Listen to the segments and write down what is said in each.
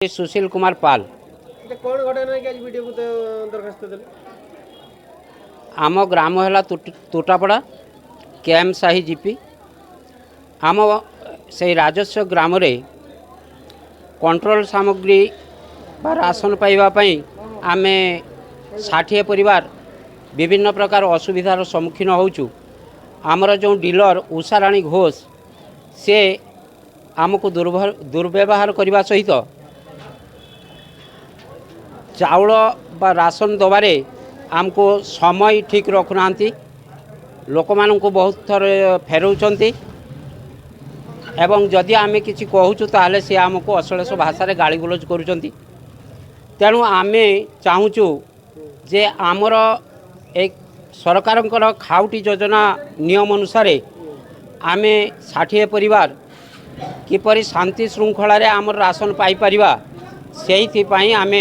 सुशील कुमार पाल कौन घटना कि आज वीडियो को दरखास्त देले आम ग्राम है तोटापड़ा कैम साही जीपी आम से राजस्व ग्राम रे कंट्रोल सामग्री बा राशन पाइबापी आम 60 परिवार विभिन्न प्रकार असुविधार सम्मुखीन होचु। आमर जो डीलर उषाराणी घोष से आमको दुर्व्यवहार करने सहित चाउल बा राशन दबारे आमको समय ठीक रखुना लोक मान को बहुत थर फेरौंट एवं जदि आम कि कहूँ ताले से आमको अश्लील भाषा गाड़ी गुलज करुँच। तेणु आम चाहूँ जे आमर एक सरकार खाउटी योजना नियम अनुसार आम 60 परिवार किपरि शांति श्रृंखला आमर राशन पाइपर से आम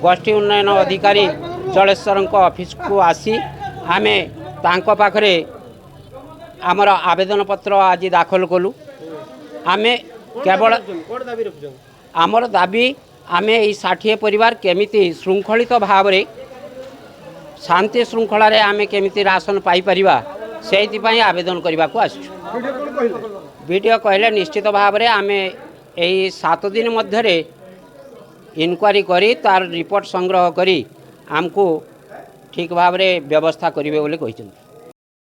गोष्ठी उन्नयन अधिकारी जलेश्वर ऑफिस को आसी आम तांको पाखरे आमर आवेदन पत्र आज दाखल कलु। आम केवल आमर दाबी आम ये 60 परिवार केमिति श्रृंखलित भाव में शांति श्रृंखला आम केमिति राशन पाइपर से आवेदन करने को वीडियो कहले निश्चित भाव में आम यही 7 दिन मध्य इनक्वारी करी तार रिपोर्ट संग्रह करी आमको ठीक भाव में व्यवस्था करेंगे बोली कहते हैं।